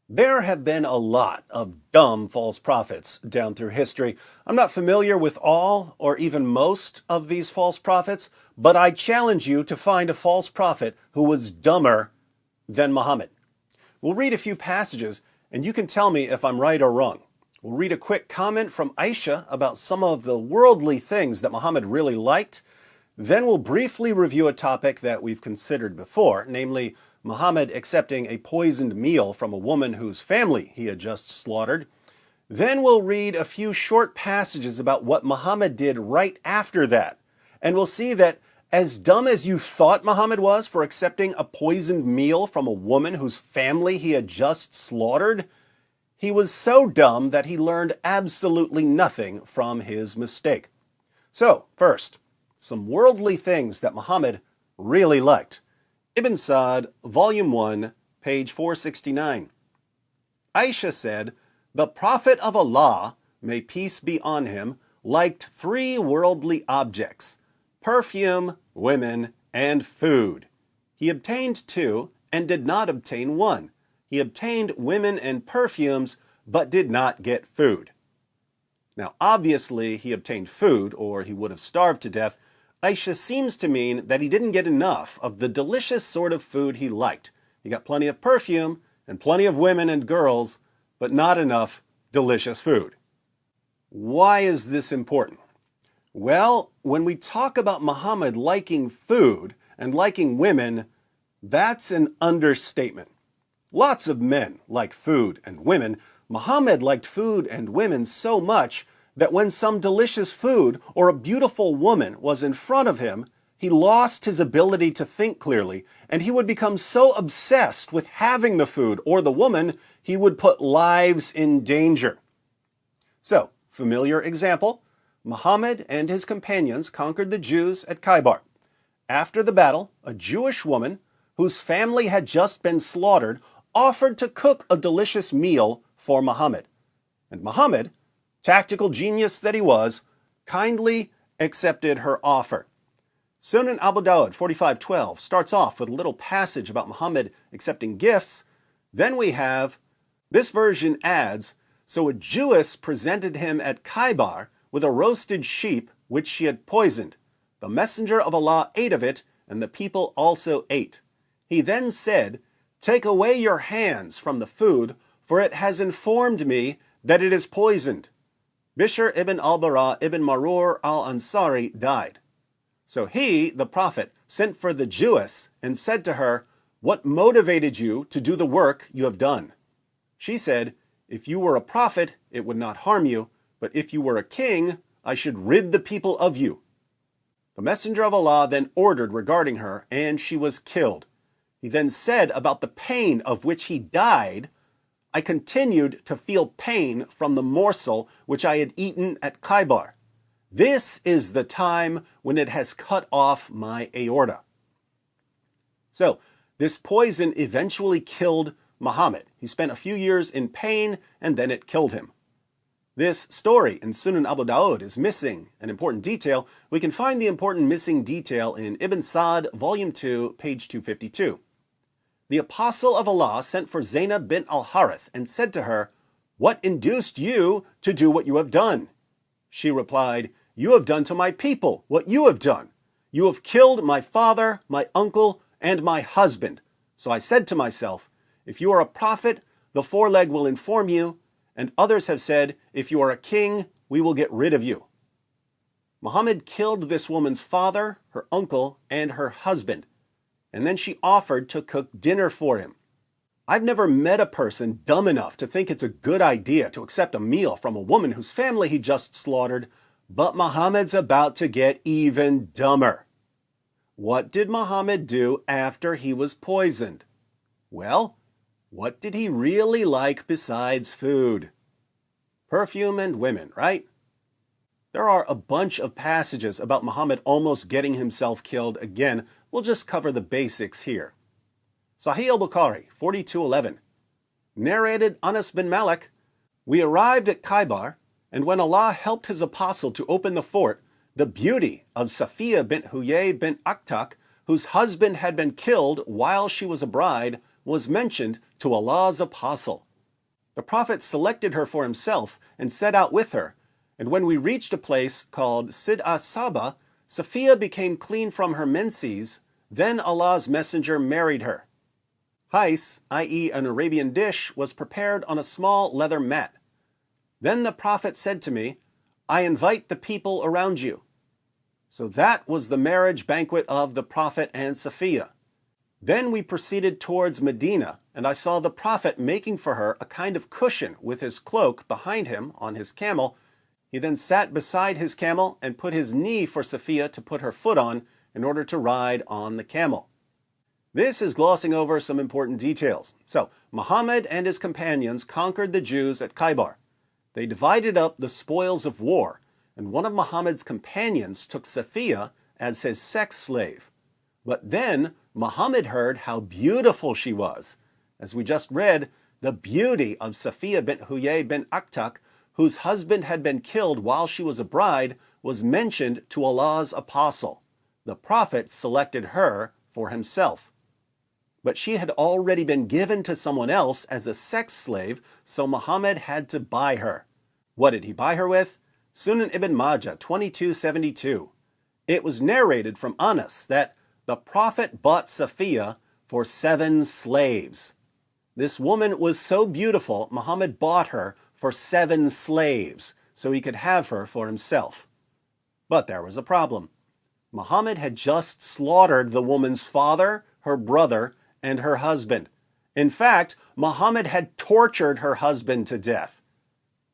There have been a lot of dumb false prophets down through history. I'm not familiar with all or even most of these false prophets, but I challenge you to find a false prophet who was dumber than Muhammad. We'll read a few passages and you can tell me if I'm right or wrong. We'll read a quick comment from Aisha about some of the worldly things that Muhammad really liked. Then we'll briefly review a topic that we've considered before, namely Muhammad accepting a poisoned meal from a woman whose family he had just slaughtered. Then we'll read a few short passages about what Muhammad did right after that. And we'll see that as dumb as you thought Muhammad was for accepting a poisoned meal from a woman whose family he had just slaughtered, he was so dumb that he learned absolutely nothing from his mistake. So, first, some worldly things that Muhammad really liked. Ibn Sa'd, Volume 1, page 469. Aisha said, "The Prophet of Allah, may peace be on him, liked three worldly objects: perfume, women, and food. He obtained two and did not obtain one. He obtained women and perfumes, but did not get food." Now, obviously, he obtained food, or he would have starved to death. Aisha seems to mean that he didn't get enough of the delicious sort of food he liked. He got plenty of perfume and plenty of women and girls, but not enough delicious food. Why is this important? Well, when we talk about Muhammad liking food and liking women, that's an understatement. Lots of men like food and women. Muhammad liked food and women so much that when some delicious food or a beautiful woman was in front of him, he lost his ability to think clearly, and he would become so obsessed with having the food or the woman, he would put lives in danger. So, familiar example, Muhammad and his companions conquered the Jews at Khaybar. After the battle, a Jewish woman, whose family had just been slaughtered, offered to cook a delicious meal for Muhammad. And Muhammad, tactical genius that he was, kindly accepted her offer. Sunan Abu Dawud 45:12 starts off with a little passage about Muhammad accepting gifts. Then we have, this version adds, "So a Jewess presented him at Khaybar with a roasted sheep which she had poisoned. The messenger of Allah ate of it, and the people also ate. He then said, 'Take away your hands from the food, for it has informed me that it is poisoned.' Bishr ibn al-Bara ibn Marur al-Ansari died. So he, the Prophet, sent for the Jewess and said to her, 'What motivated you to do the work you have done?' She said, 'If you were a prophet, it would not harm you, but if you were a king, I should rid the people of you.' The Messenger of Allah then ordered regarding her, and she was killed. He then said about the pain of which he died, 'I continued to feel pain from the morsel which I had eaten at Khaybar. This is the time when it has cut off my aorta.'" So, this poison eventually killed Muhammad. He spent a few years in pain, and then it killed him. This story in Sunan Abu Dawud is missing an important detail. We can find the important missing detail in Ibn Sa'd, Volume 2, page 252. The Apostle of Allah sent for Zaynab bint al-Harith and said to her, "What induced you to do what you have done?" She replied, "You have done to my people what you have done. You have killed my father, my uncle, and my husband. So I said to myself, if you are a prophet, the foreleg will inform you, and others have said, if you are a king, we will get rid of you." Muhammad killed this woman's father, her uncle, and her husband, and then she offered to cook dinner for him. I've never met a person dumb enough to think it's a good idea to accept a meal from a woman whose family he just slaughtered, but Muhammad's about to get even dumber. What did Muhammad do after he was poisoned? Well, what did he really like besides food? Perfume and women, right? There are a bunch of passages about Muhammad almost getting himself killed. Again, we'll just cover the basics here. Sahih al-Bukhari 42:11 narrated Anas bin Malik, "We arrived at Khaybar, and when Allah helped his apostle to open the fort, the beauty of Safiya bint Huyai bint Akhtak, whose husband had been killed while she was a bride, was mentioned to Allah's apostle. The prophet selected her for himself and set out with her. And when we reached a place called Saba, Safiya became clean from her menses. Then Allah's messenger married her. Hais, i.e. an Arabian dish, was prepared on a small leather mat. Then the prophet said to me, I invite the people around you. So that was the marriage banquet of the prophet and Safiya. Then we proceeded towards Medina, and I saw the prophet making for her a kind of cushion with his cloak behind him on his camel. He then sat beside his camel and put his knee for Safiya to put her foot on in order to ride on the camel. This is glossing over some important details. So, Muhammad and his companions conquered the Jews at Khaybar. They divided up the spoils of war, and one of Muhammad's companions took Safiya as his sex slave. But then Muhammad heard how beautiful she was. As we just read, the beauty of Safiya bint Huyai bint Akhtak, whose husband had been killed while she was a bride, was mentioned to Allah's apostle. The prophet selected her for himself. But she had already been given to someone else as a sex slave, so Muhammad had to buy her. What did he buy her with? Sunan ibn Majah 2272. It was narrated from Anas that the prophet bought Safiya for 7 slaves. This woman was so beautiful, Muhammad bought her for 7 slaves, so he could have her for himself. But there was a problem. Muhammad had just slaughtered the woman's father, her brother, and her husband. In fact, Muhammad had tortured her husband to death.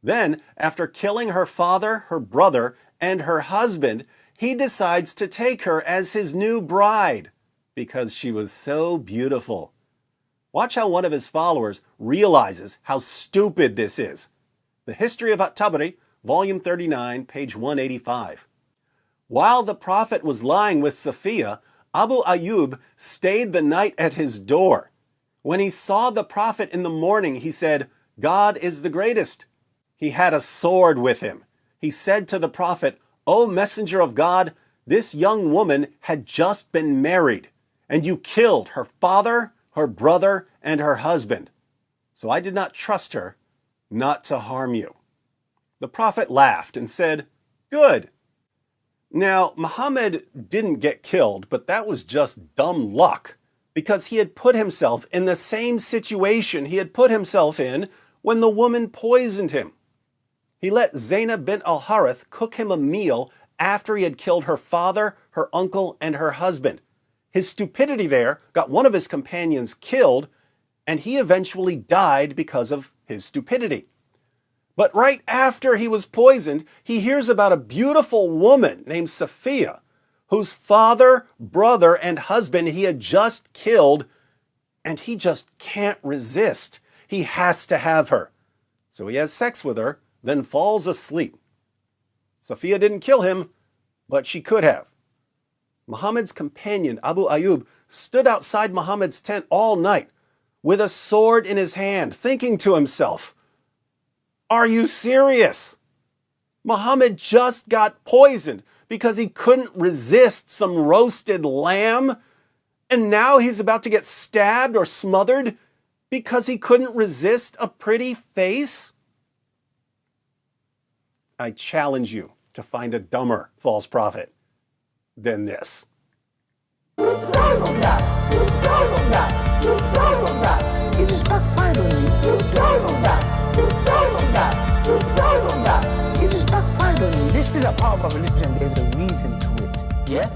Then, after killing her father, her brother, and her husband, he decides to take her as his new bride because she was so beautiful. Watch how one of his followers realizes how stupid this is. The History of At-Tabari, Volume 39, page 185. While the prophet was lying with Safiya, Abu Ayyub stayed the night at his door. When he saw the prophet in the morning, he said, God is the greatest. He had a sword with him. He said to the prophet, O messenger of God, this young woman had just been married, and you killed her father, her brother, and her husband. So I did not trust her not to harm you. The prophet laughed and said, Good. Now, Muhammad didn't get killed, but that was just dumb luck, because he had put himself in the same situation he had put himself in when the woman poisoned him. He let Zaynab bint al-Harith cook him a meal after he had killed her father, her uncle, and her husband. His stupidity there got one of his companions killed, and he eventually died because of his stupidity. But right after he was poisoned, he hears about a beautiful woman named Safiya, whose father, brother, and husband he had just killed, and he just can't resist. He has to have her. So he has sex with her, then falls asleep. Safiya didn't kill him, but she could have. Muhammad's companion, Abu Ayyub, stood outside Muhammad's tent all night with a sword in his hand, thinking to himself, Are you serious? Muhammad just got poisoned because he couldn't resist some roasted lamb, and now he's about to get stabbed or smothered because he couldn't resist a pretty face? I challenge you to find a dumber false prophet than this. You brag on that. You brag on that. You brag on that. It just backfired on you. You brag on that. You brag on that. You brag on that. It just backfired on you. This is a part of our religion. There's a reason to it. Yeah?